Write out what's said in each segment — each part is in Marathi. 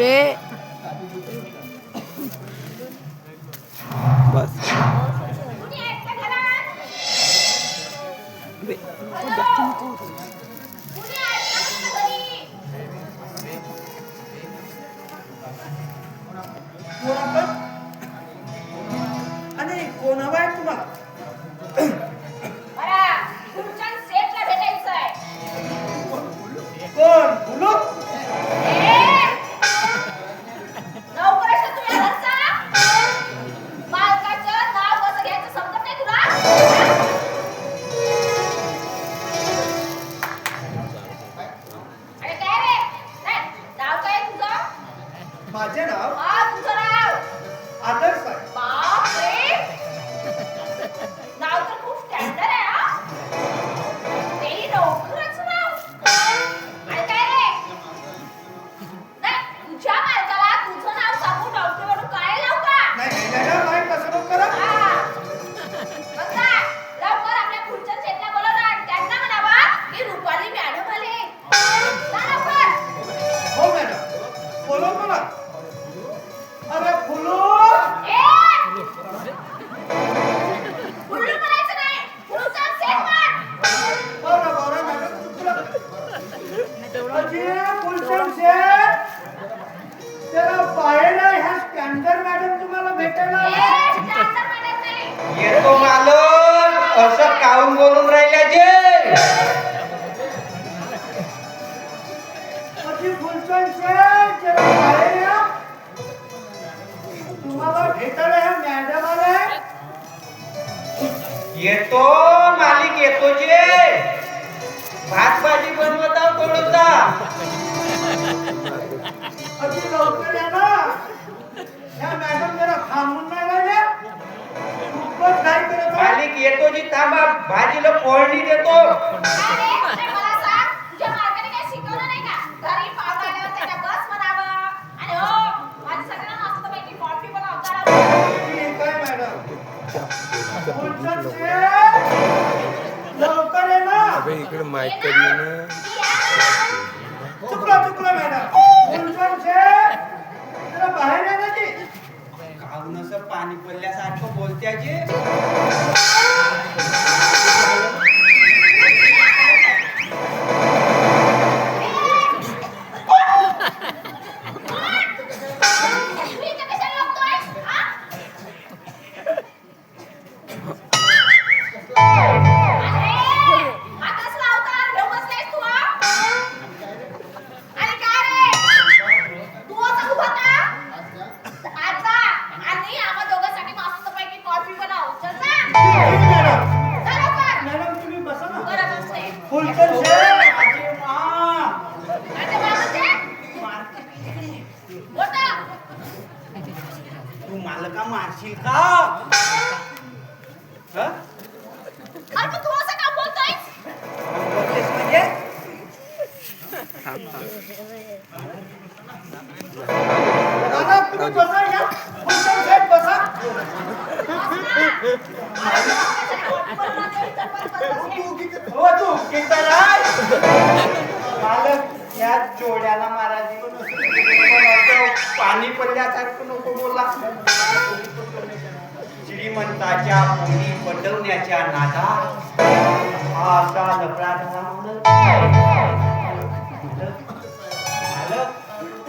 वे बस आणि कोण हवाय तुम्हाला? कोण बोलू? माझे नाव आदर्श आहे. नाही मॅडम, नाही फसवणूक करा. हो मॅडम, बोलो बोला. अरे फुलू, बरं बरं मॅडम, अजी फुलटन शेठ, जरा बाहेर आहे. ह्या स्टँडर्ड मॅडम तुम्हाला भेटायला आल्या. येतो मालक, असं काऊन बोलून राहिल्या जे? अजी फुलटन शेठ, जरा बाहेर या. तुम्हाला भेटायला ह्या मॅडम आल्या. येतो मालिक, येतो जे. भात भाजी बनवत आहो थोडसा. अजी लवकर या ना. ह्या मॅडम जरा थांबून नाही राहिल्या. खूपच घाई करत आहे. मालिक येतो जी, थांबा, भाजीला फोडणी देतो. ठीक आहे मॅडम. फुलटन शेठ, लवकर ये ना. इकडे माईक कधी ना चुकलं मॅडम. फुलटन शेठ, जरा बाहेर या ना जी. काऊन असं पाणी पडल्यासारखं बोलत्या जे? मॅडम तुम्ही बसा ना. फुलटन शेठ, तू मालका मारशील का? हं? बोलतेस म्हणजे? दादा तुम्ही बसा या. फुलटन शेठ बसा. हो तू किती राय? मालक, या जोड्याला महाराज पाणी पडल्यासारखं नको बोला. श्रीमंताच्या मुली पटवण्याच्या नादात हा असा लफडा झाला म्हणून. मालक,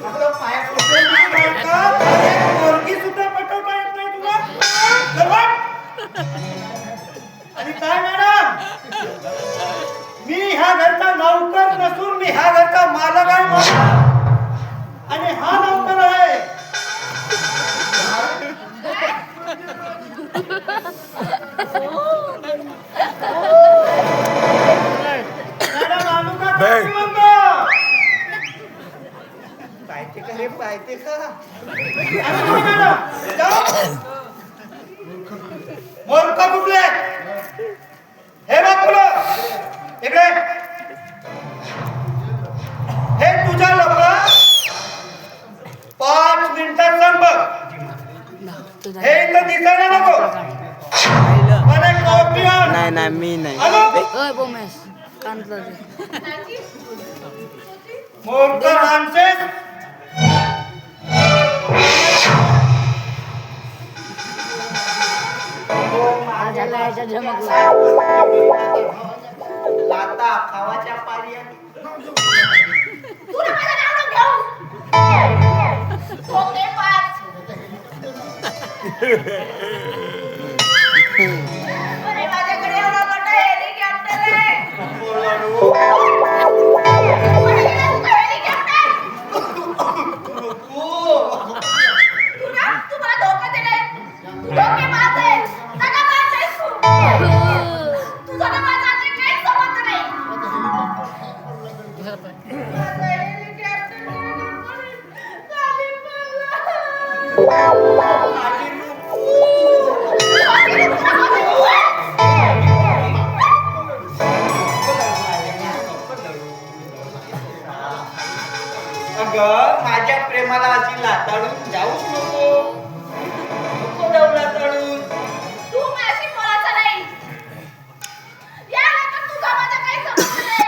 आपलं पाया पडतोय ना बाळका. अरे, पोरगी सुद्धा पटवता येत नाही तुला. गरवाट. आणि काय मॅडम, मी ह्या घरचा नौकर नसून मी ह्या घरचा मालक आहे मालक. आणि हा नौकर आहे. मॅडम आणू का कॉफी म्हणतो? पाहिजे का रे, पाहिजे का? आणू का मॅडम? जाऊ. मूर्ख कुठले? हे बघ मुलं, इकडे. हे तुझ्या लवकर 5 मिनिटात संप. हे इथं दिसायला नको. मला कॉफी आण. नाही नाही मी नाही आणू. बोमेश मूर्ख माणसे, अच्छा झमकला. लाता खावाच्या पारी आली. तुला माझं नाव नको घेऊ. ओके पाच. अरे माझ्याकडे एवढा मोठा हेलिकॉप्टर आहे. हेलिकॉप्टर. तू मला धोका दिलाय. धोके मारत आहेस. दादा मारत आहेस तू. तुझा ना माझा आता काही संबंध नाही. माझं हेलिकॉप्टर खाली पडलं. माझी रूपू. अगं माझ्या प्रेमाला अशी लाताडून जाऊच नको. नको जाऊ लाताडून. तू माझी मुळाचा नाही. या नात्यात तुझा माझा काही संबंध नाही.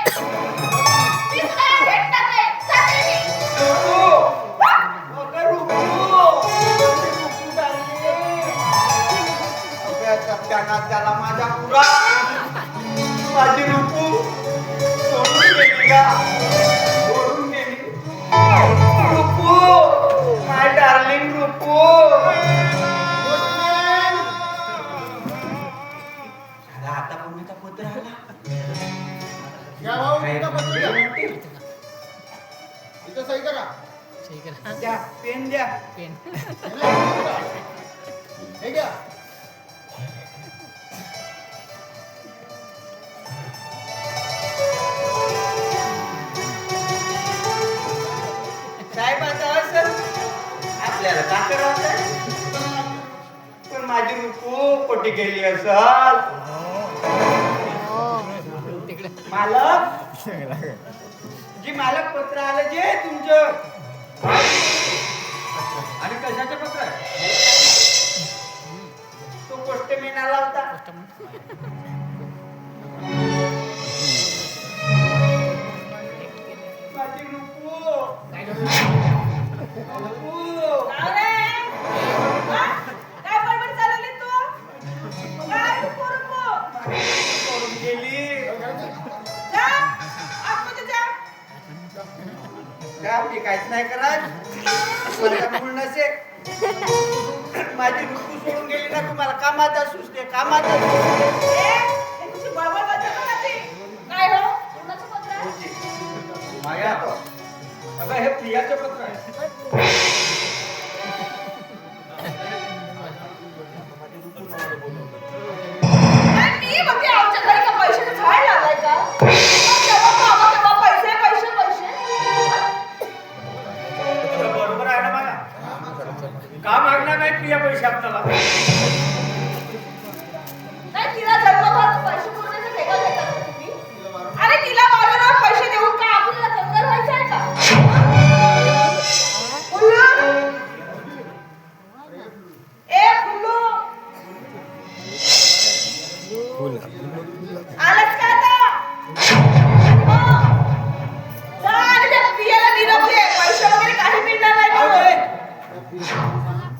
मी तुला भेटणार नाही. जाते मी. रूपू. अगं रूपू. रूपू झाली. अगं सत्यानाश झाला माझा पुरा. माझी रूपू सोडून गेली का? सोडून गेली. रूपू. माय डार्लिंग रूपू. झाला आता कोणाचा पत्र आला? या भाऊ काय तुमचा पत्र द्या. म्हणते? इथं सही करा. द्या पेन द्या. हे घ्या. साहेब आता असं आपल्याला का करायचं? पण माझी रूपू कोटी गेली असल. मालक जी मालक पत्र आलं जे तुमचं. आणि कशाचं पत्र आहे? तो पोस्टमॅन आला होता. माझी रूपू. रूपू. अरे हा? काय बडबड चालवली तू? काय रुपो रुपो? सोडून गेली. जा. आतमध्ये जा. का मी काहीच नाही करत. मला मूळ नसे. माझी रूपू सोडून गेली ना तुम्हाला कामाचा सुचते. कामाचा सुचते. ए, हे तुझी बडबड बंद कर ना ती. काय हो? कोणाचं पत्र आहे? माया अगं हे प्रियाचं पत्र आहे. काय मी बघते आमच्या घरी का पैशाचं झाड लावलंय का? जेव्हा मामा तेव्हा पैसे पैसे पैसे. बरोबर आहे ना मला. का मागणार नाही प्रिया पैसे आपल्याला? नाही तिला जन्मभर पैसे पुरवण्याचं ठेका देतात का तुम्ही? अरे तिला वारंवार पैसे देऊन काय आपल्याला कंगाल व्हायचं आहे का? फुल्लू? ए फुल्लू? आलंच का आता? हो. जा आणि त्या प्रियाला निरोप दे. पैसे वगैरे काही मिळणार नाही म्हणून.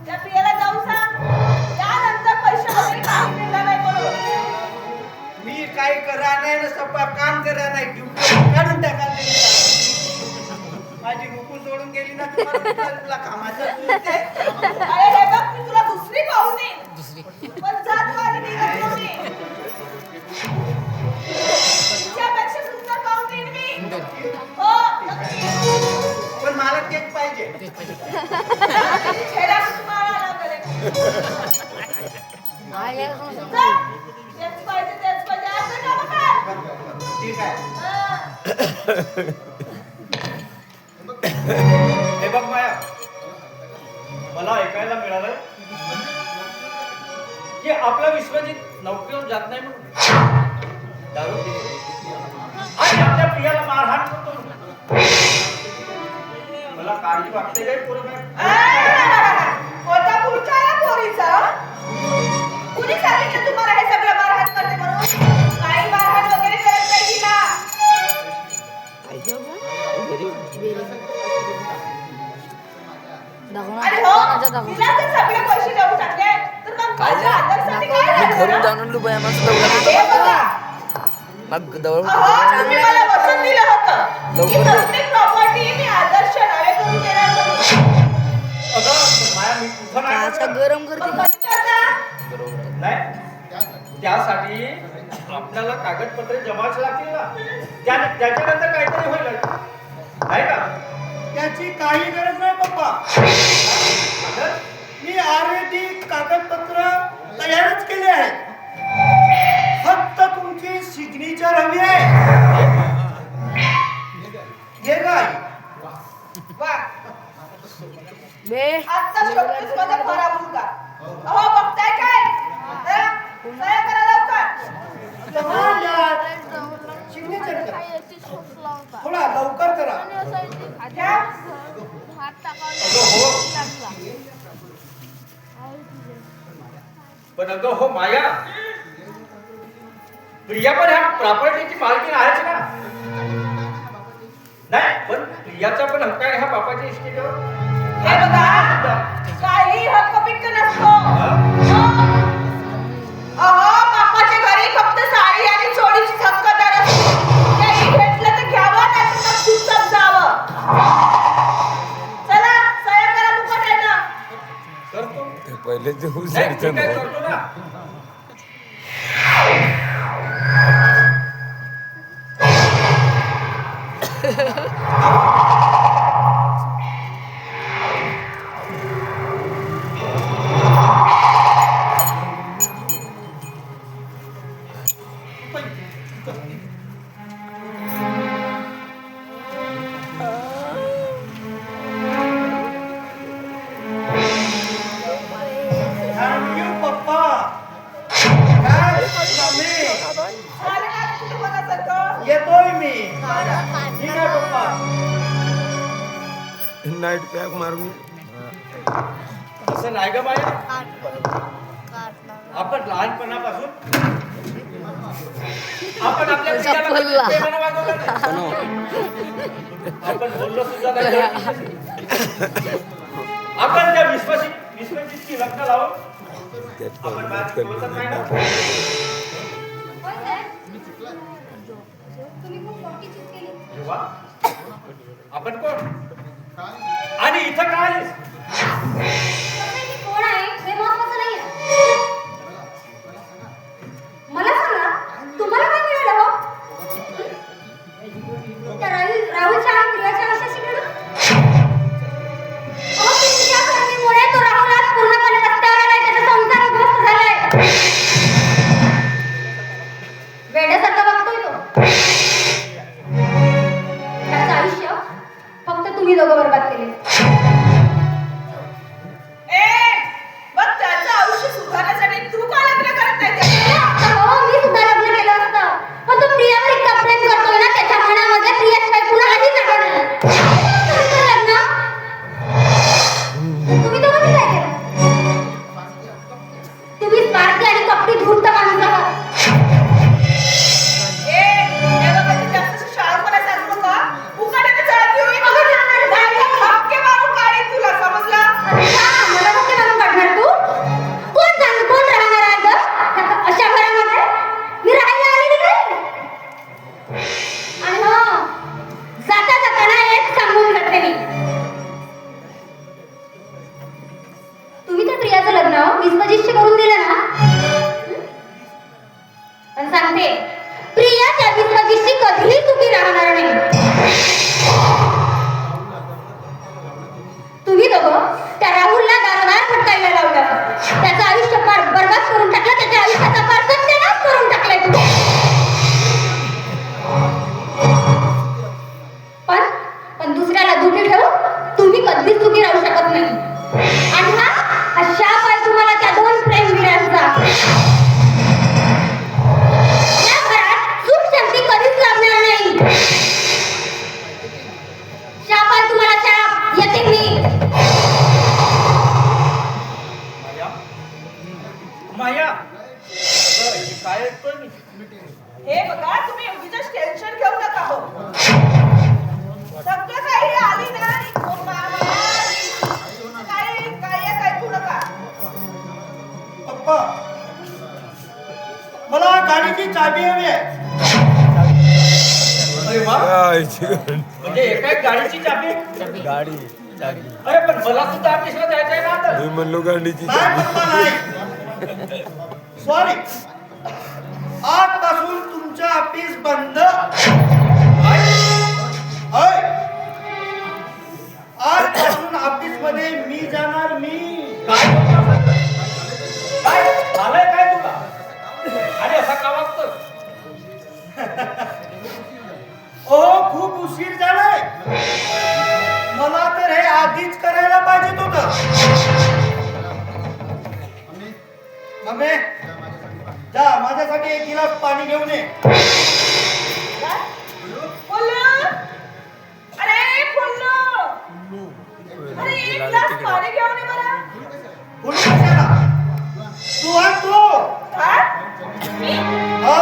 त्या प्रियाला जाऊन सांग. त्यानंतर पैसे वगैरे काही मिळणार नाही म्हणून. मी काही करा नाही ना सपा काम करा नाही. ड्युटी काढून टाका. माझी रूपू सोडून गेली ना तुम्हाला तुला कामाचं सुचते. अरे हे बघ मी तुला दुसरी पाहून देईन. पण जा तू आणि निरोप घेऊन ये. तिच्यापेक्षा सुंदर पाहून देईन मी. हो नक्की. पण मला तेच पाहिजे. चेहरा तुम्हाला लागेल. जा. तेच पाहिजे तेच पाहिजे. असं का बघा? ठीक आहे. हं. हे बघ माया, मला ऐकायला मिळालं की आपला विश्वजित नोकरीवर जात नाही म्हणून दारू पितो आणि आपल्या प्रियाला मारहाण करतो म्हणून. मला काळजी वाटते काय पोरं काय? कोणता पुढचा आहे पोरीचा? कुणी सांगितलं तुम्हाला हे सगळं मारहाण करते म्हणून? काही मारहाण वगैरे करत नाही तिला. दाखव ना. आणि हो कोणाचा दाखव? तिला जर सगळे पैसे देऊन टाकले तर मग माझ्या आदर्शाने काय मी झालं घरून ना? जाऊन आणलो बाया माणसं हे बघा. मग जवळ अहो, तुम्ही मला वचन दिलं होतं की लवकर दे. प्रत्येक प्रॉपर्टी मी आदर्श नावे करून देणार म्हणून. अगं माया मी कुठं नाही काचा बोलत. गरम मग करते कधी करता? बरोबर आहे. नाही त्यासाठी आपल्याला कागदपत्रे जमाच लागतील ना त्याच्यानंतर काहीतरी होईल आहे का? त्याची काही गरज नाही पप्पा. आता मी ऑलरेडी कागदपत्र तयारच केले आहे. फक्त तुमची सिग्नेचर हवी आहे. हे काय वा. आत्ता शोधतोस माझा खरा मुलगा. अहो, बघताय काय? हा? सह्या करा लवकर. सिग्नेचर करा. थोडा लवकर करा. घ्या. पण अगं हो माया प्रिया पण ह्या प्रॉपर्टीची मालकीण आहेच ना? नाही पण प्रियाचा पण हक्क आहे ह्या बापाच्या इस्टेटवर. हे बघा, काही हक्क पिक्क नसतो. अहो, बापाच्या घरी फक्त साडी आणि चोळीची हक्कदार असतो. काही भेटलं तर घ्यावं, नाही तर मग चुपचाप जावं. चला, सह्या करा मुकाट्यानं. करतो ते पहिले ते नाही, हुशारचं मी काय नाही. करतो ना. थँक यू पप्पा. काय स्वामी. झालं ना तुझं मनासारखं? येतोय मी. ठीक आहे पप्पा. नाईट पॅक मारून असं नाही ग माया. आपण लहानपणापासून आपण आपल्या प्रियाला कधी प्रेमानं वागवलं नाही. आपण बोललो सुद्धा नाही. आपण त्या विश्वजितची लग्न लावून त्यात आपण बघत बाहेर बोलत नाही ना. अरे वा. आपण कोण आणि इथं काय आलीस? कोण आहे हे महत्वाचं नाही. मला सांगा तुम्हाला काय मिळालं हो? त्या राहुलच्या आणि प्रियाच्या कशाशी मिळालं? अहो, तुमच्या करणीमुळे तो राहुल आज पूर्णपणे रस्त्यावर आलाय. त्याचा संसार उद्ध्वस्त झालाय. वेड्यासारखा बघतोय तो. त्याचं आयुष्य फक्त तुम्ही दोघं बरबाद केले. मग त्याचं आयुष्य सुधारण्यासाठी तू का लग्न करत नाही त्याच्याशी? हो, मी सुद्धा लग्न केलं असतं. पण तो प्रियावर इतका प्रेम करतोय ना, त्याच्या मनामध्ये प्रियाशिवाय कुणालाही जागा नाही. तुमचं लग्न तुम्ही दोघांनी काय केलं? तुम्ही स्वार्थी आणि कपटी धूर्त माणसं आहात. हे बघा, तू जास्त शाळेमध्ये सांगू नका. उकाड्याने चढत येऊ नका. नाही तर धक्के मारून काढीन तुला, समजलं? अच्छा, मला धक्के मारून काढणार तू? कोण राहणार आहे गं अशा घरामध्ये? मी राहायला आलेली नाही. आणि हो, जाता जाताना एक सांगून जाते मी. तुम्ही त्या प्रियाचं लग्न विश्वजितशी करून दिलं ना? पण सांगते, प्रिया त्या विश्वजितशी कधीही सुखी राहणार नाही. तुम्ही दोघं त्या राहुलला दारोदार भटकायला लावलं. त्याचं आयुष्य पार बरबाद करून टाकलं. त्याच्या आयुष्याचा पार सत्यानाश करून टाकलाय तुम्ही. पण दुसऱ्याला दुखी ठेवून तुम्ही कधीच सुखी राहू शकत नाही. आणि हा शाप आहे तुम्हाला त्या दोन प्रेमवीरांचा. या घरात सुख शांती कधीच लाभणार नाही. शाप आहे तुम्हाला, शाप. येते मी. माया अगं, हे काय ऐकतोय मी? हे बघा, तुम्ही उगीच टेन्शन घेऊ नका हो. सगळं काही आली ना, काही ऐकू नका. चाबी हवी आहे. अरे वा, आईची गाडी. म्हणजे एका एक गाडीची चाबी. गाडी चाबी. अरे पण मला सुद्धा ऑफिसला जायचंय ना आता. मी म्हणलो गाडीची नाही चाबी. पप्पा नाही. सॉरी, आजपासून तुमचं ऑफिस बंद. होय, आजपासून ऑफिस मध्ये मी जाणार. मी काय बोलतोस? काय झालंय काय तुला? आणि असा का वागतोस? ओ खूप उशीर झालाय. मला तर हे आधीच करायला पाहिजे होतं. मम्मी, जा माझ्यासाठी एक गिलास पाणी घेऊन ये. फुल्लू! अरे फुल्लू! अरे एक ग्लास पाणी घेऊन ये बरं. कोणी कशाला? तू आणि तू. काय? मी? हो,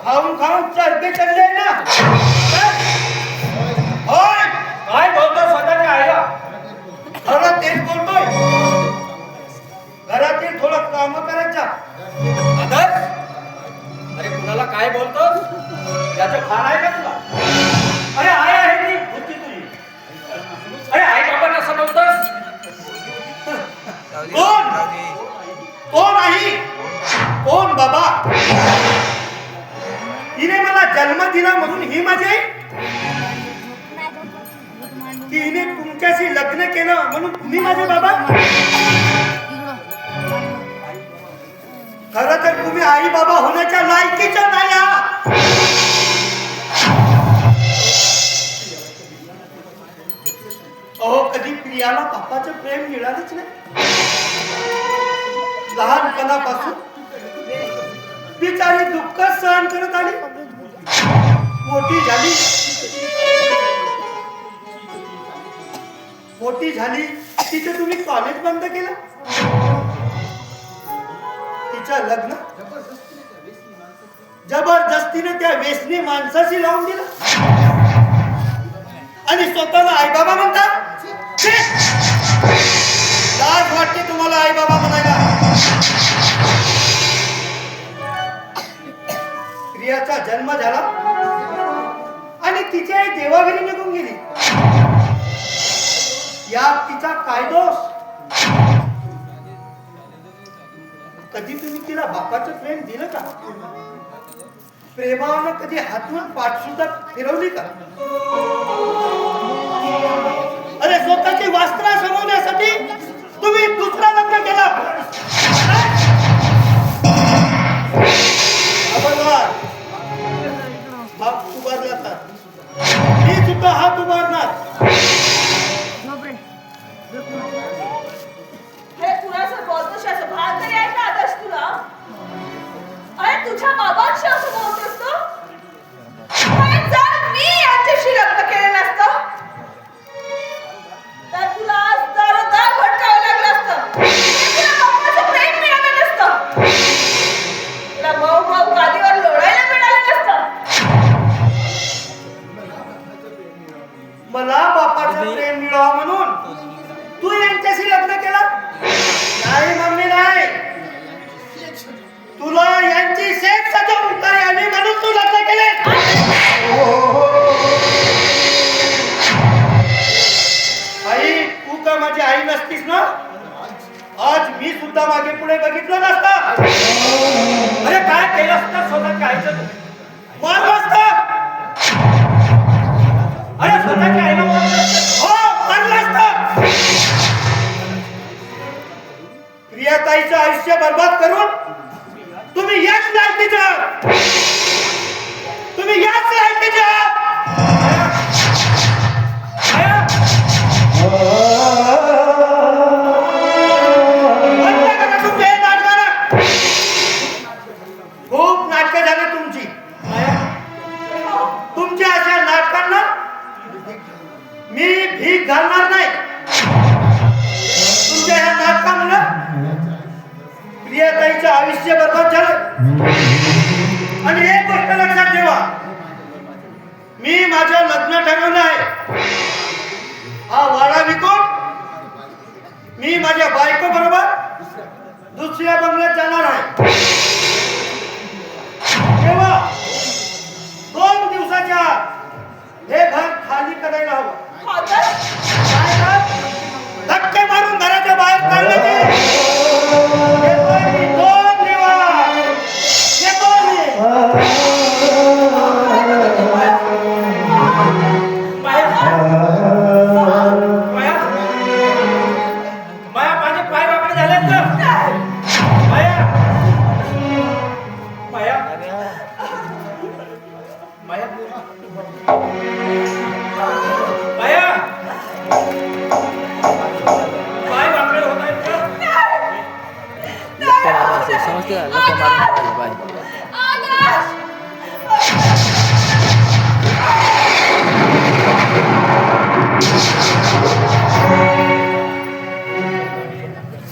खाऊन खाऊन चरबी चढले ना. होय, काय बोलतोस स्वतःच्या आईला? खरं तेच बोलतोय. घरातील थोडं काम करायचा. आदर्श, अरे कुणाला काय बोलतोस? याचं भान आहे का तुला? अरे आई आहे ती बुद्धी तुझी. अरे आई बाबांना असं बोलतोस? कोण? कोण आई? कोण बाबा? हिने मला जन्म दिला म्हणून ही माझी आई? की हिने तुमच्याशी लग्न केलं म्हणून तुम्ही माझे बाबा? खरं तर तुम्ही आई बाबा होण्याच्या लायकीच्या नाही आहात. अहो, कधी प्रियाला बापाचं प्रेम मिळालंच नाही. लहानपणापासून बिचारी दुःख सहन करत आली. मोठी झाली तिचं तुम्ही कॉलेज बंद केलं. तिचं लग्न जबरदस्तीने त्या व्यसनी माणसाशी लावून दिलं आणि स्वतःला आई बाबा म्हणतात. लाज वाटते तुम्हाला आई बाबा म्हणायला. प्रियाचा जन्म झाला आणि तिची आई देवाघरी निघून गेली. यात तिचा काय दोष? कधी तुम्ही तिला बापाचं प्रेम दिलं का? प्रेमानं कधी हातून पाठ सुद्धा फिरवली का? अरे स्वतःची वास्त्रा समवण्यासाठी तुम्ही दुसरा लग्न केला. हात उभारला तर मी सुद्धा हात उभारणार. हे कुणाचं बोलतोस याचं भान तरी आहे का आदर्श तुला? अरे तुझ्या बाबांशी असं बोलतोस तू? अरे जर मी यांच्याशी लग्न केलं नसतं तर तुला आज दारोदार भटकावं लागलं असतं. तुला बापाचं प्रेम मिळालं नसतं. तुला भाऊ भाऊ गादीवर लोळायला मिळालं नसतं. मला बापाचं प्रेम मिळावं म्हणून तू यांच्याशी लग्न केलं? नाही मम्मी, नाही. तुला यांची शेत सजवून काय आली म्हणून तू लग्न केले. आई, तू का माझी आई नसतीस ना, आज मी सुद्धा मागे पुढे बघितलं नसतं. अरे काय केलं असतं स्वतःच्या आईचं तू? मारलं असतं. अरे स्वतःच्या आईला मारलं असतं? हो, मारलं असतं. प्रियाताईचं आयुष्य बर्बाद करून तुम्ही याच लायकीचं बंद करा तुमचे हे नाटकं. खूप नाटकं झाली तुमची. तुमच्या अशा नाटकांना मी भीक घालणार नाही. तुमच्या ह्या नाटकामुळे प्रियाताईचं आयुष्य बर्बाद झालं. आणि एक गोष्ट लक्षात ठेवा, मी माझं लग्न ठरवलं आहे. हा वाडा विकून मी माझ्या बायको बरोबर दुसऱ्या बंगल्यात जाणार आहे. तेव्हा हे घर खाली करायला हवं. फादर काय कर? धक्के मारून घराच्या बाहेर काढण्याचे. येतोय मी 2 दिवस. येतोय मी. माया माया माया माझे पाय वाकडे झाले तर माया माया माया माया पाय वाकडे होत आहेत का? समजते का लपा मारून बाय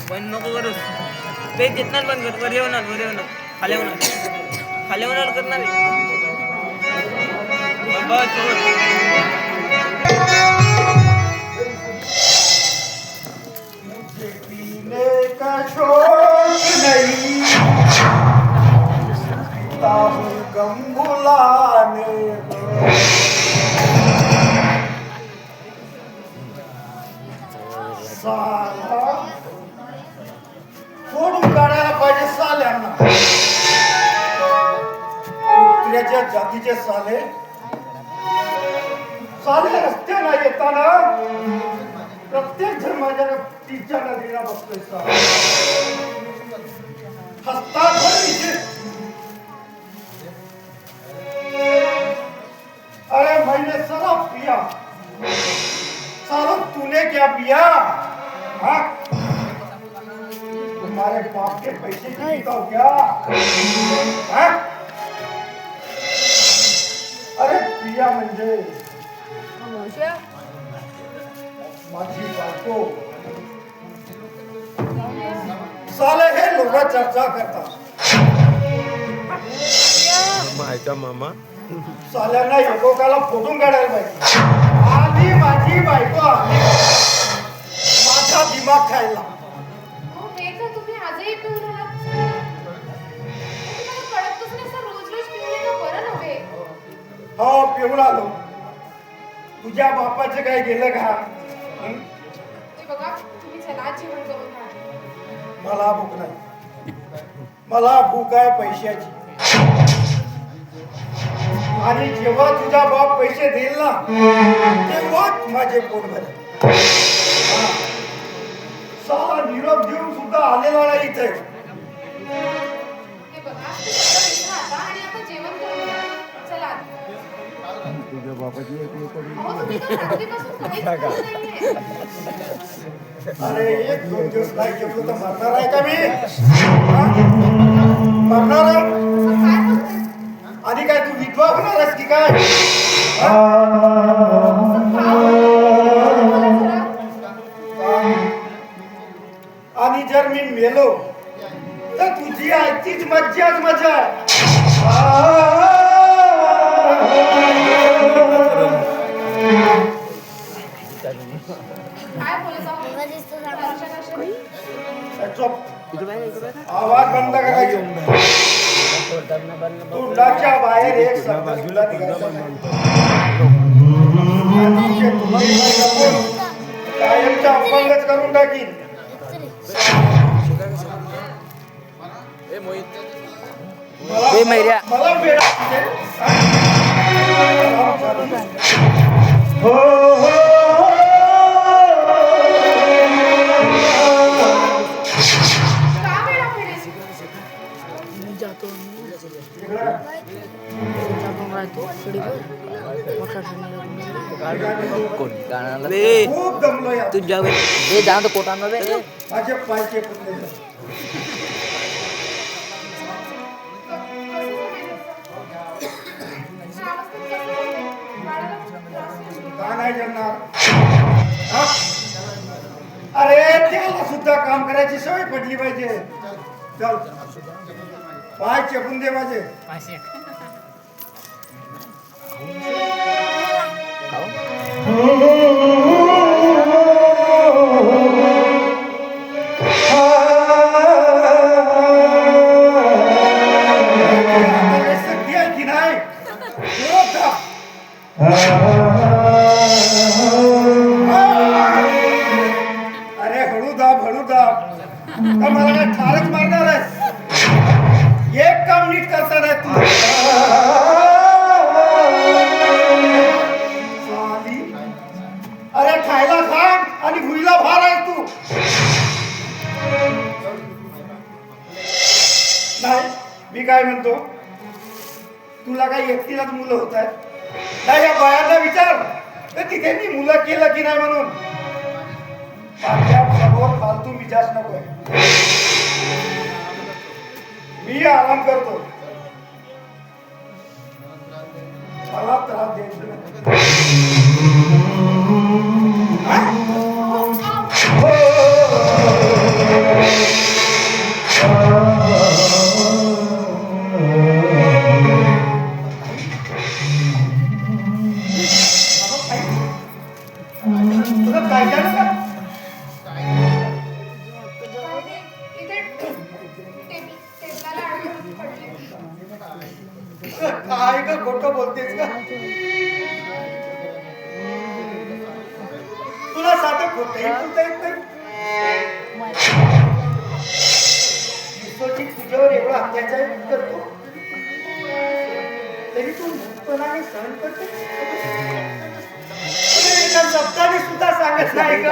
बंद नको करूस ते जितना बंद कर वर येऊन खाली होणार करणार पीने का शौक नहीं, ताहू गम भुलाने दो. साला फोडून काढायला पाहिजे साल्यांना. कुत्र्याच्या जातीचे साले साले रस्त्याला येताना प्रत्येक धर्माच्या तिच्या नदीला बसतोय सा. हसतात बरं इथे. अरे मैंने साला पिया, साला तूने क्या पिया? हाँ? तुम्हारे बाप के पैसे की पीता हो क्या? हाँ? अरे पिया म्हणजे माझी बायको. साले हे लोक चर्चा करतात. मायचा मामा साल्यांना एकोकाला फोडून काढायला पाहिजे. आधी माझी बायको आली माझा दिमाग खायला. अहो, हे का तुम्ही आजही पिऊन आलात? तुम्हाला कळतच नाही सर, रोज रोज पिऊन येणं बरं नव्हे. हो पिऊन आलो. तुझ्या बापाचं काय गेलं का? हं? ते बघा, तुम्ही चला जेवण करून खा. मला भूक नाही. मला भूक आहे पैशाची. आणि जेव्हा तुझा बाप पैसे देईल ना तेव्हाच माझे पोट भरेल. हा. साला निरोप देऊन सुद्धा आलेला नाही इथे. हे बघा, ते सगळं विसरा आता आणि आता जेवण करून घ्या. चला. अहो, तुम्ही तर रात्रीपासून काहीच खाल्लं नाहीये. अरे 1-2 दिवस नाही जेवलो तर मरणार आहे का मी? हा? मरणार आहे? असं काय बोलताय? आणि काय तू विधवा होणार आहेस की काय? हा? असं का बोलताय? मला जरा आणि जर मी मेलो तर तुझी आजचीच मज्जाच मजा आहे. काय बोलत आहोत? चुप. आवाज बंद करायची. तोंडाच्या बाहेर एक शब्द सुद्धा निघायचा नाही. आणि तुम्ही कायमचा अपंगच करून टाकीन. ए मैऱ्या मला वेळ आहे. हो हो का वेळा फिरेल? मी जातो कोणी गाण्याला खूप दमलो या. तुझ्या ए जा तो कोटांना रे माझे पायचे फुटले. का नाही जमणार? हा? अरे त्याला सुद्धा काम करायची सवय पडली पाहिजे. चल पाय चेपून दे माझे. सगळी आहे की नाही? तर मला काय ठारच मारणार आहेस? एक काम नीट करणार आहे तू. साली. अरे खायला खाट आणि भुईला भार आहे तू. नाही, मी काय म्हणतो, तुला काही एकटीलाच मुलं होत आहेत नाही? या बायांना विचार तर तिथे मी मुलं केलं की नाही म्हणून. माझ्या समोर फालतू मिजाज नकोय. मी आराम करतो. मला त्रास द्यायचा नाही. तुला काय काय नका? काय ग खोटं बोलतेस का? तुला साधं खोटंही बोलता येत नाही? विश्वजित तुझ्यावर एवढा अत्याचार करतो तरी तू मुक्तपणाने सहन करते? एका शब्दाने सुद्धा सांगत नाही ग.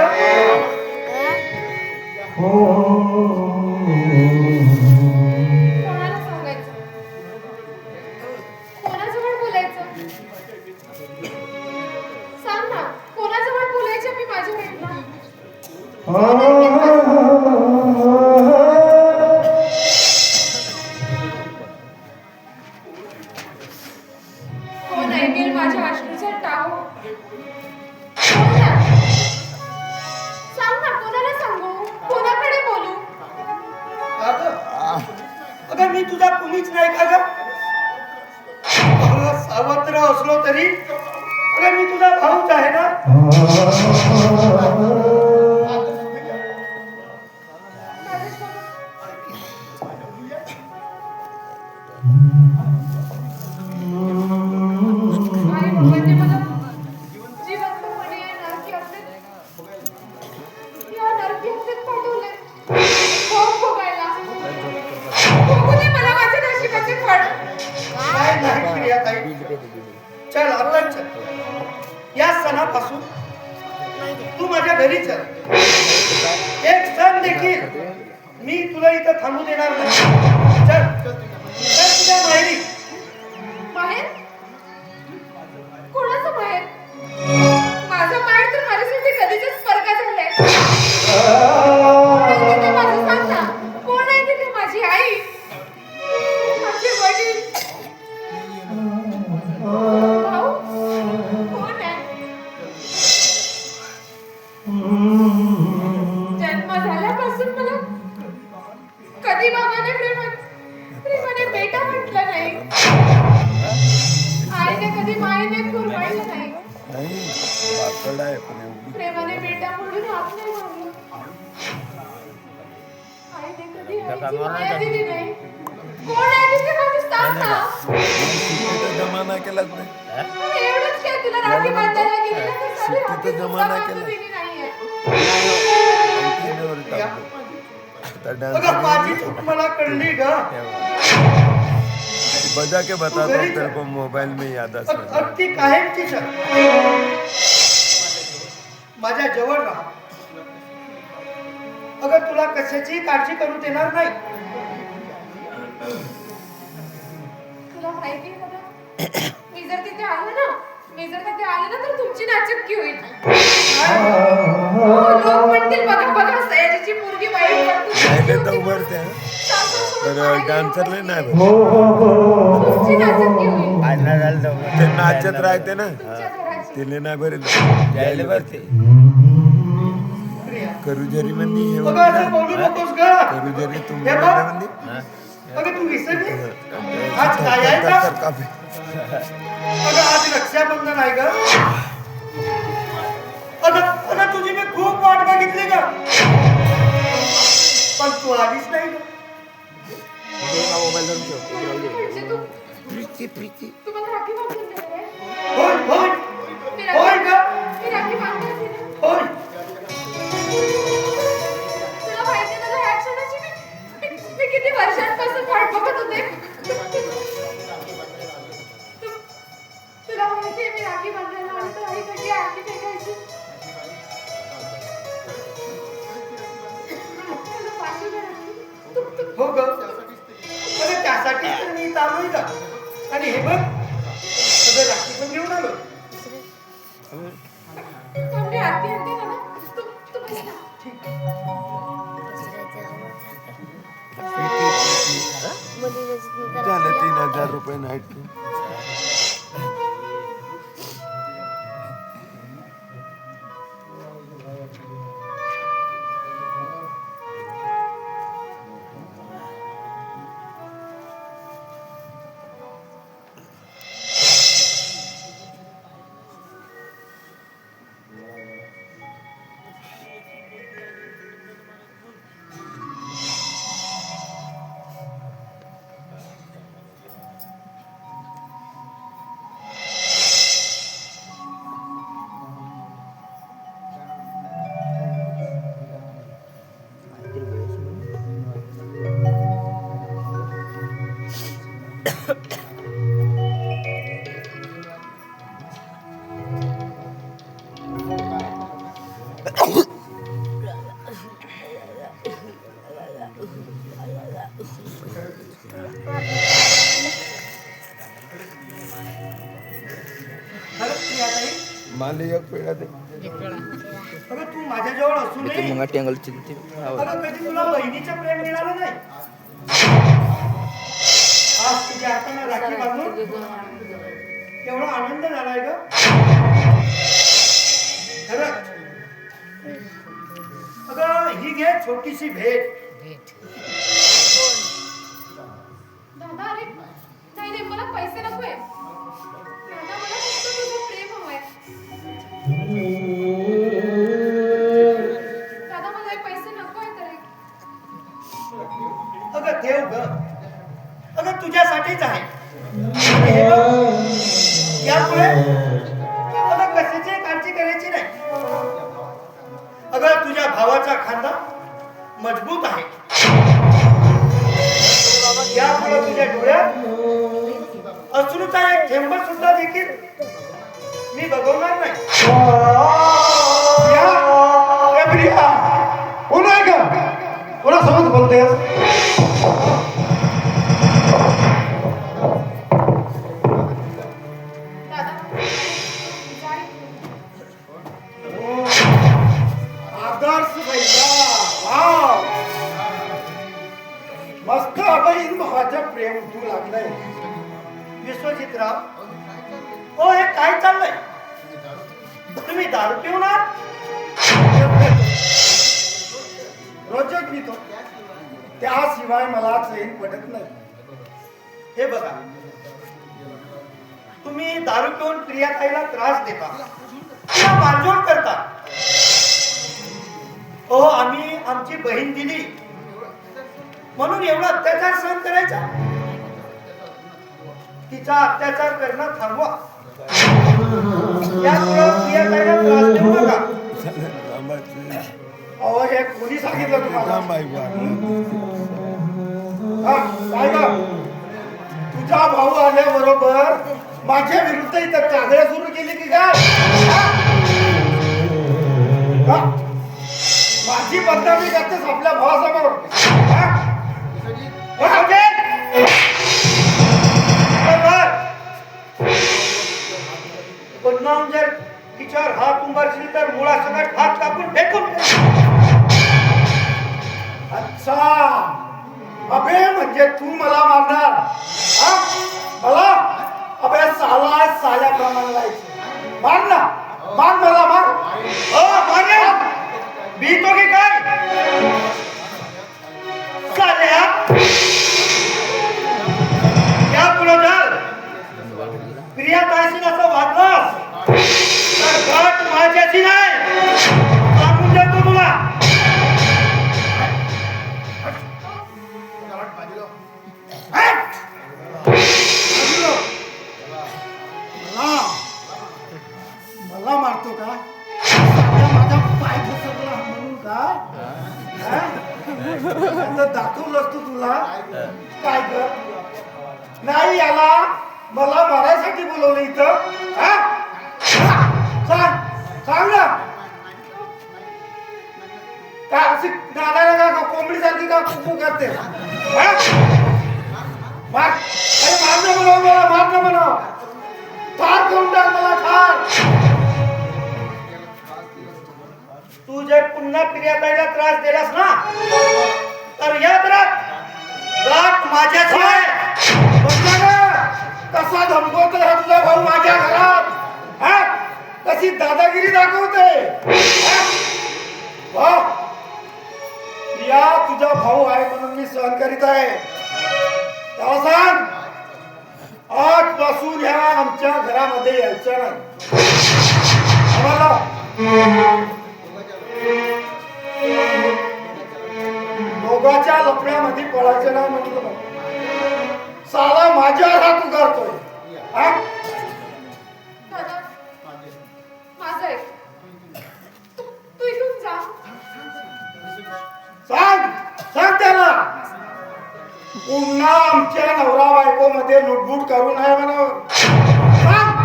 कोणाला सांगायचं? कोणाजवळ बोलायचं? सांग ना, कोणाजवळ बोलायचं मी माझ्या बहिणीला? कोण ऐकेल माझ्या अश्रूचा टाहो? कोण ना? सांग ना, कोणाला सांगू? कोणाकडे बोलू? अगं मी तुझा कुणीच नाही का ग? सावत्र असलो तरी अगं मी तुझा भाऊच आहे ना. आई बाबांनी मला जिवंतपणे या नरकी हत्तीत पाठवले. भोग भोगायला. भोगू दे मला माझ्या नशिबाचे फळ. काय नाही प्रियाताई. चल आता चल. या सणापासून तू माझ्या घरी चल. एक सण देखील मी तुला इथं थांबू देणार नाही. चल चल तुझ्या माहेरी. माहेर? कोणाचं माहेर? माझं माहेर तर माझ्यासाठी कधीच स्वर्ग झालंय. कोण आहे तिथे माझं सांग ना? कोण आहे तिथे? माझी आई, माझे वडील, भाऊ, कोण आहे? जन्म झाल्यापासून मला कधी बाबाने प्रेमाने बेटा म्हटलं नाही. आईने कधी माईने कुरवाळलं नाही. प्रेमाने बेटा म्हणून हाक नाही मारलं. आईने कधी आईची माया दिली नाही. कोण आहे तिथे माझी सांग ना? जमाना केला एवढंच काय तुला राखी बांधायला गेली ना तर साली हाती जमाना सुद्धा केला. दिली नाहीये. अगं माझी चूक मला कळली ग. बजा के बताता हूँ तेरे को मोबाईल में याद अगदी कायमची चल. माझ्या जवळ राहा. अगं तुला कशाची काळजी करू देणार नाही. तुला माहिती आहे ना, मी जर तिथे आले ना तर तुमची नाचक्की होईल. लोक म्हणतील बघा बघा सयाजीची मुलगी बाई तर उभरते तर डान्सरला नाही तुमची नाचक्की होईल. ते नाचत राहते ना तुमच्या घराची. तिने नाही बरे जायला भरते करू जरी मंदी हे अगं असं बोलू नकोस ग. करू जरी तुम हे बघ. मंदी अगं तू विसरली आज काय आहे का? अगं आज रक्षाबंधन आहे ग. अगं तुझी मी खूप वाट बघितली ग. पण तू आलीच नाही ग. म्हणजे तू प्रीती तुम्हाला राखी बांधून देणार आहे? होय होय मी होय ग. राखी बांधायची ना. होय. तुला माहिती आहे ना, ह्या क्षणी हो ग अरे त्यासाठी तर मी चालू का आणि हे बघ सगळं राखी पण घेऊन आलो थांब रे, आरती आणते ना. तू बस ना. झालं 3,000 रुपये नाईट खरंच प्रियाताई मला एक पेढा दे अगं तू माझ्याजवळ असू ते नये मग टेंगल चिंती अगं कधी तुला बहिणीचं प्रेम मिळालं नाही आज तुझ्या हाताने राखी बांधून केवढा आनंद झालाय ग खरंच अगं ही घे छोटीशी भेट दादा अरे नाही नाही मला पैसे नकोय दादा मला फक्त तुझं प्रेम हवंय दादा मला हे पैसे नकोय तरी अगं देव ग अगं तुझ्यासाठीच आहे आणि हे बघ, यापुढे अगं कशाची काळजी करायची नाही अगं तुझ्या भावाचा खांदा मजबूत आहे यामुळे तुझ्या डोळ्यात अश्रूचा एक थेंब सुद्धा देखील मी बघवणार नाही कोणासोबत बोलतेस दादा जाय आदर्श वाव मस्त बहीण भावाचं प्रेम तू लागलंय विश्वजितराव हो हे काय चाललंय तुम्ही दारू पिऊन आहात रोजच पितो त्याशिवाय मला चैन पडत नाही हे बघा तुम्ही दारू पिऊन प्रियाताईला त्रास देता तिला मारझोड करता हो आम्ही आमची बहीण दिली म्हणून एवढा अत्याचार सहन करायचा तिचा अत्याचार करणं थांबवा यापुढे प्रियाताईला त्रास देऊ नका अहो हे कोणी सांगितलं तुम्हाला काय ग तुझा भाऊ आल्याबरोबर माझ्या विरुद्ध इथं कागड्या सुरू केली की काय हा? माझी बदनामी करतेस आपल्या भावासमोर हा? बदनाम जर तिच्यावर हात उंबरशील तर मुळासकट हात कापून फेकून दे. अच्छा अबे म्हणजे तू मला मारणार हा? मला अबे साला साल्याप्रमाणे जायचं मार ना मार मला मार हो मारे भीतो की काय साल्या यापुढे जर प्रियाताईशी असं वागलास तर गाठ माझ्याची नाही सांगून देतो तुला मला मारतो का माझा पाय घसरला म्हणून काय दाखवलंस तू तुला काय कर नाही याला मला मारायसाठी बोलवलं इथं हा? सांग सांग ना का अशी नागायला का कोंबडी सारखी का कुकू करते हा? मार अरे मार ना म्हणाव मला, मार ना म्हणाव, ठार करून टाक मला, ठार. तू जर पुन्हा प्रियाताईला त्रास दिलास ना तर याद राख, गाठ माझ्याची आहे. बघला ना कसा धमकवतोय हा तुझा भाऊ माझ्या घरात, हा? कशी दादागिरी दाखवते, हा? वा. प्रिया तुझा भाऊ आहे म्हणून मी सहन करीत आहे. त्याला सांग आजपासून ह्या आमच्या घरामध्ये यायचं नाही. आम्हाला दोघांच्या लफड्यामध्ये पडायचं नाही म्हटलं बघ. साला माझ्यावर हात उगारतोय, हा? दादा माझं आहे, तू इथून जा. सांग त्याला पुन्हा आमच्या नवरा बायको मध्ये लुटबुट करू नये म्हणून सांग.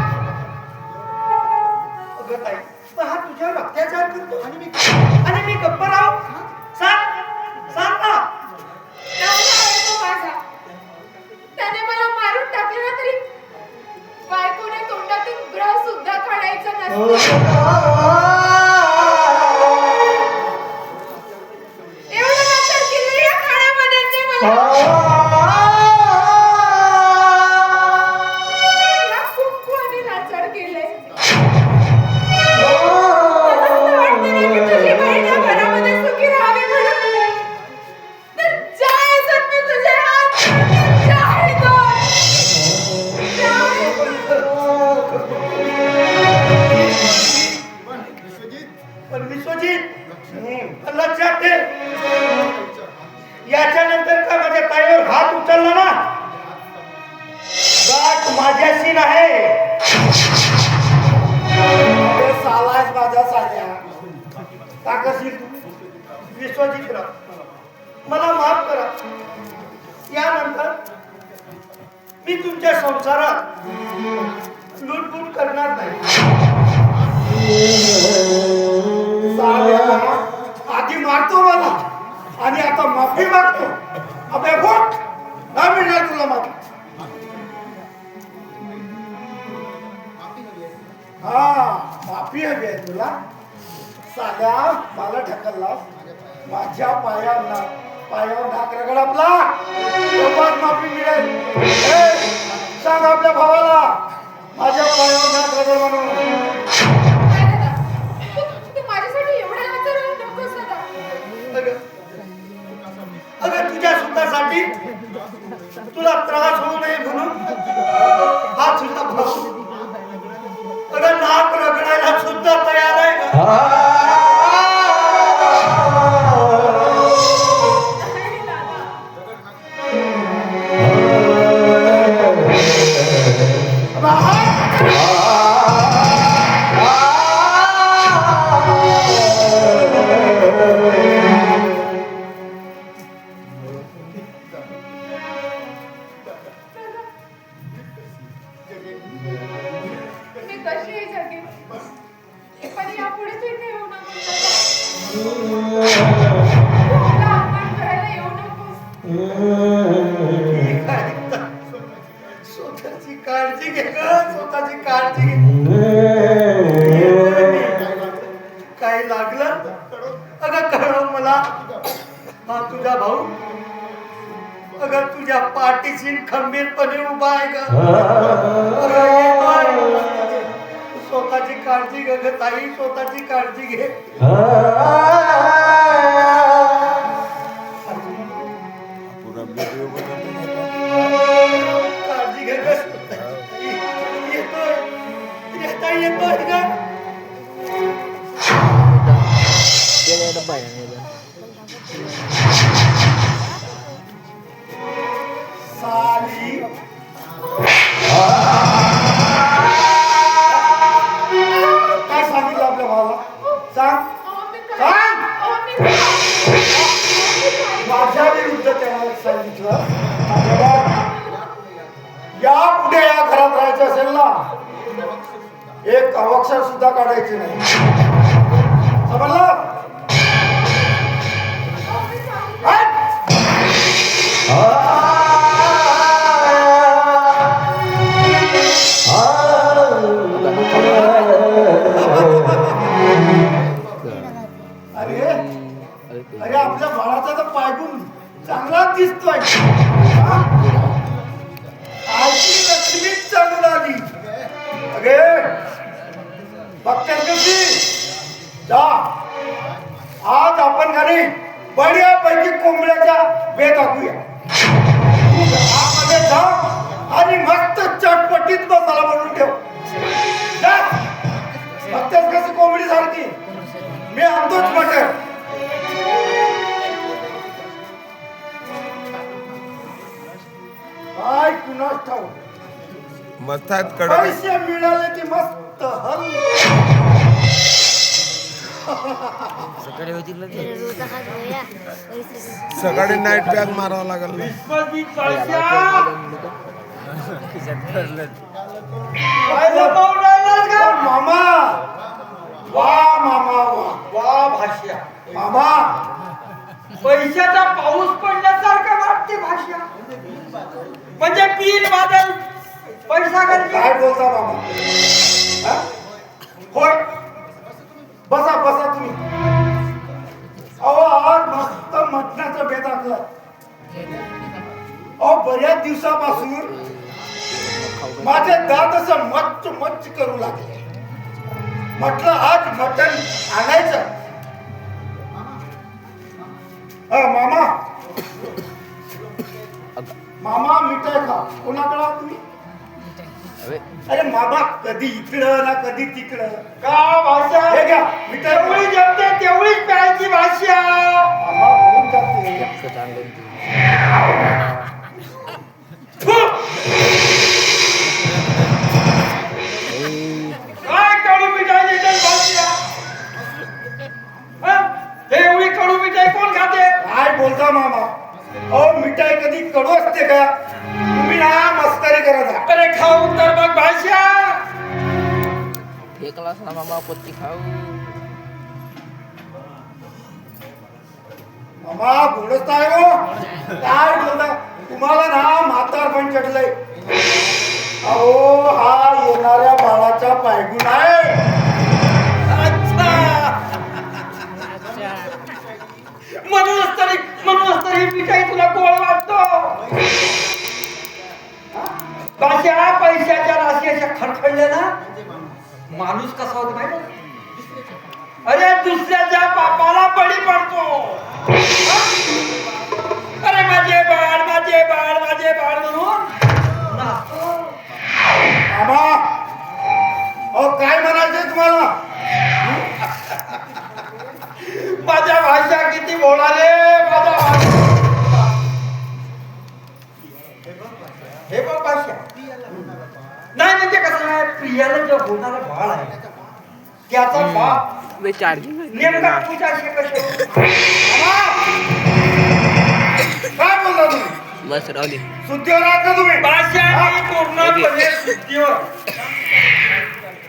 अगं ताई, पण हा तुझ्यावर अत्याचार करतो आणि मी गप्प राहू? सांग ना. नवरा आहे तो माझा, त्याने मला मारून टाकलं ना तरी बायकोने तोंडातून ब्र सुद्धा काढायचा नसतो. एवढं नाचर केलं या खाण्यामध्ये मला कुंकवाने नाचर केलंय. वाटतं ना की तुझी बहीण या घरामध्ये सुखी राहावी म्हणून. तर जाय सर मी तुझे हात जोडते, जाय गं. जाय पण विश्वजित, लक्षात ठेव, याच्यानंतर का माझ्या ताईवर हात उचलला ना, गाठ माझ्याशी नाही. अरे सालाच माझा साध्या, का करशील तू? विश्वजितराव, मला माफ करा. यानंतर मी तुमच्या संसारात लूटबूट करणार नाही. साल्या आधी मारतो मला आणि आता माफी मागतो. अबे फुट, नाही मिळणार तुला माफी. हा माफी हवी आहे तुला. साल्या मला ढकललास, माझ्या पायावर नाक रगडला, तेव्हाच माफी मिळेल. ए, सांग आपल्या भावाला माझ्या पायावर नाक रगड म्हणून. नाही दादा, तू माझ्यासाठी एवढ्या नाचर नकोस दादा. अगं तुझ्या सुखासाठी तुला त्रास होऊ नये म्हणून हा तुझा भाऊ अगं नाक रगडायला सुद्धा तयार आहे का? नाही दादा. मी कशीही जगेन, पण यापुढे तू इथे येऊ नकोस दादा. तू मला अपमान करायला येऊ नकोस. ठीक आहे. स्वतःची काळजी घे ग, स्वतःची काळजी घे. काही लागलं अगं कळव मला. हा तुझा भाऊ अगं तुझ्या पाठीशी खंबीरपणे उभा आहे ग. अगं येतोय. स्वतःची काळजी घे ग ताई, स्वतःची काळजी घे. पूरा वीडियो बनवते काळजी घे ग. येतोय येतोय ग. गेले डब्बा आहे ना. साली काय सांगितलं आपल्या भावाला? सांग. अहो, मी काय- सांग. अहो, मी काय- माझ्या विरुद्ध त्याला सांगितलं. या पुढे या घरात राहायचं असेल ना, एक अवक्षर सुद्धा काढायची नाही, समजलं? अरे आपल्या बाळाचा तर पायगुण चांगलाच दिसतोय हा? आजची लक्ष्मीच चालून आली. अरे बघतेस कशी जा. आज आपण घरी बढियापैकी कोंबड्याचा बेत टाकूया. तू घरामध्ये जा आणि मस्त चटपटीत मसाला बनवून ठेव. जा. बघतेस कशी कोंबडी सारखी मी आणतोच मटण. काय कुणास ठाऊक मस्त आहेत कडक. पैसे मिळाले की मस्त हल. सकाळी होतील ना ते. सकाळी नाईट पॅक मारावं लागेल ना. काय लपवून राहिलास का? मामा वा मामा वा वा भाष्या, मामा पैशाचा पाऊस पडल्यासारखं वाटते भाष्या. म्हणजे पीर बादल पैसा काय करते. बोलता मामा हा? होय बसा बसा तुम्ही. अहो आज मस्त मटणाचा बेत आखला. अहो बऱ्याच दिवसापासून माझे दात असं मच्च मच्च करू लागले. म्हटलं आज मटण आणायचं. मामा मामा मिठाई खा. कोणाकडे आहात तुम्ही? अरे मामा कधी इकडं ना कधी तिकडं. का भाषा? हे घ्या मिठाई. तेवढी जमते तेवढीच प्यायची भाष्या. मामा होऊन जाते. काय कडू मिठाई देतात भाष्या? हं? एवढी कडू मिठाई कोण खाते? काय बोलता मामा? अहो मिठाई कधी कडू असते का? तुम्ही ना मस्करी करत आहात. अरे खाऊ तर बघ भाष्या. फेकलास ना मामा पत्ती खाऊ. मामा गोडच आहे हो. काय बोलता? तुम्हाला ना म्हातार पण चढलंय. अहो हा येणाऱ्या बाळाचा पायगुण आहे. अच्छा. म्हणूनच तरी मिठाई तुला गोड वाटतो. भाषा पैशाच्या राशी अशा खडखडल्या ना माणूस कसा होतो माहिती आहे? अरे दुसऱ्याच्या पापाला बळी पडतो. अरे माझे बाळ माझे बाळ माझे बाळ म्हणून नाचतो. मामा अहो काय म्हणायचंय तुम्हाला? माझ्या भाषा किती बोला रे माझा भाषा. हे बघ भाषा. नाही म्हणजे कसं आहे प्रियाला जो होणारा बाळ आहे त्याचा बाप चार्जिंग नेमका तुझ्याशी कसे. काय बोलता तुम्ही? बस राहू दे. सुट्टीवर आहात का तुम्ही? भाषा पूर्णपणे सुट्टीवर.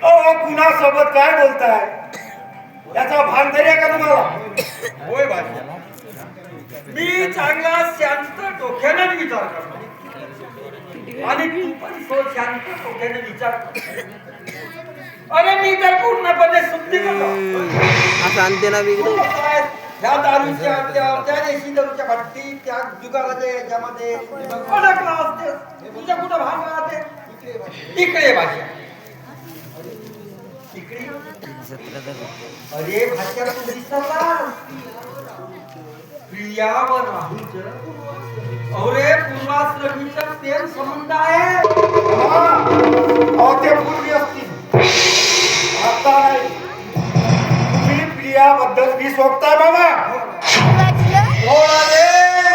अहो कुणासोबत काय बोलताय? याचा भान तरी आहे का तुम्हाला? होय भाषा. मी चांगला शांत डोक्याने विचार करतो आणि तू पण तो शांत डोक्याने विचार कर. अरे मी तर पूर्णपणे सुट्टी करतो. असं आणते ना मी इकडे. ह्या दारूच्या त्या देशी दारूच्या भट्टी त्या जुगाराच्या याच्यामध्ये अडकला असते. तुझ्या कुठं भाग राहते? इकडे भाषा इकडे. अरे भाषा तू विसरला. प्रिया व राहुलच अरे पूर्वाश्रमीचा प्रेम संबंध आहे. अहो ते पूर्वी असतील आता नाही. तुम्ही प्रियाबद्दल मी सोबताय बाबा. बोला रे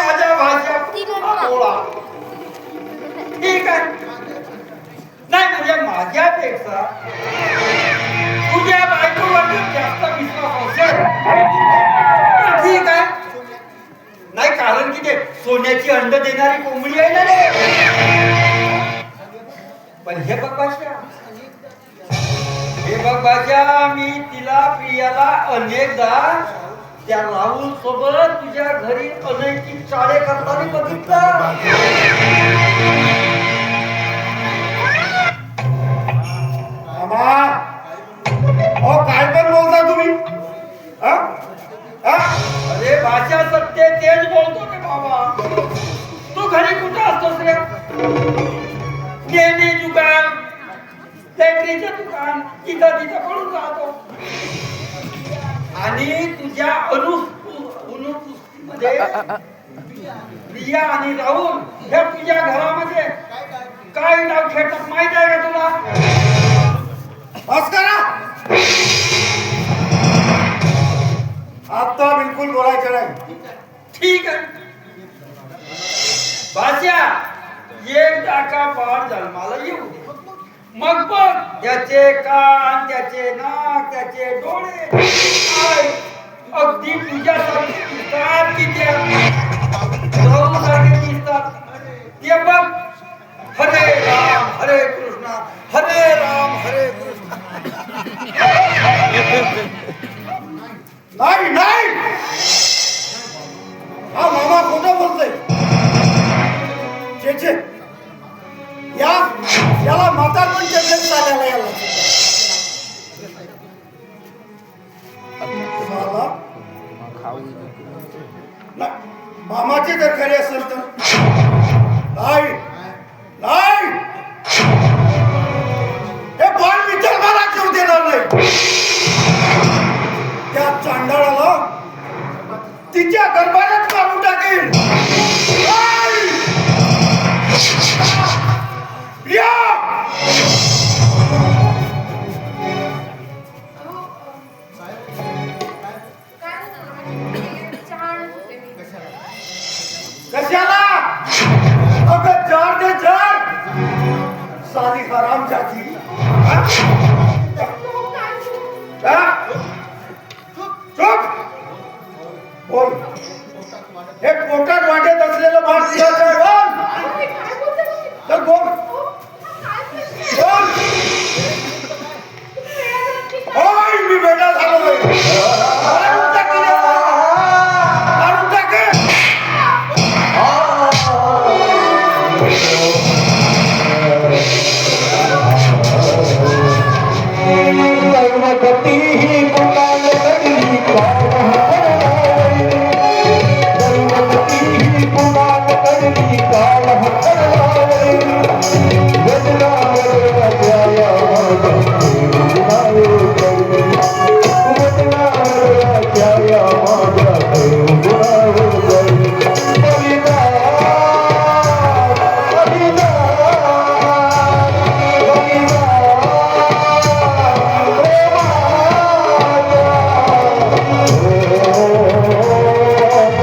माझ्या भाषा बोला. ठीक आहे. नाही म्हणजे माझ्यापेक्षा तुझ्या बायकोवर जास्त विश्वास असेल तर ठीक आहे. नाही कारण की ते सोन्याची अंड देणारी कोंबडी आहे ना रे. पण हे बघ भाषा मी तिला प्रियाला अनेकदा त्या राहुल सोबत तुझ्या घरी अनैतिक चाळे करताना बघितलं. मामा अहो काय पण बोलता तुम्ही? हा? हा? अरे भाषा सत्य तेच बोलतो रे बाबा. तू घरी कुठं असतोस रे? नेहमी दुकान, बॅटरीचं दुकान, तिथं तिथं पडून राहतो. आणि तुझ्या अनुपस्थितीमध्ये प्रिया आणि राहुल हे तुझ्या घरामध्ये काय नाव खेळतात माहित आहे का तुला? बस करा. आता बिलकुल बोलायचं नाही. ठीक आहे. भाषा एकदा का बाळ जन्माला येऊ दे. मग बघ त्याचे कान, त्याचे नाक, त्याचे डोळे काय अगदी तुझ्यासारखे दिसतात की त्या सारखे दिसतात. ते बघ. हरे राम हरे कृष्ण हरे राम हरे कृष्ण. नाही नाही, हा मामा खोटं बोलतोय. छे याला म्हातारपण जन्म झालेला याला साला. नाही, मामाचे जर खरे असेल तर नाही नाही, हे बाळ विठ्ठल मला जीव देणार नाही. त्या चांडाळाला तिच्या गर्भातच मारून टाकेल. नाही! या! कशाला? अगं जार दे जार, साली हराम जाती. चुप बोल. हे पोटात वाटत असलेलं बाळ तुझ्याचं आहे. बोल तर बोल बोल. होय मी बेटा झालोय. मारून टाकेल याला. मारून टाकेल. करुणा करते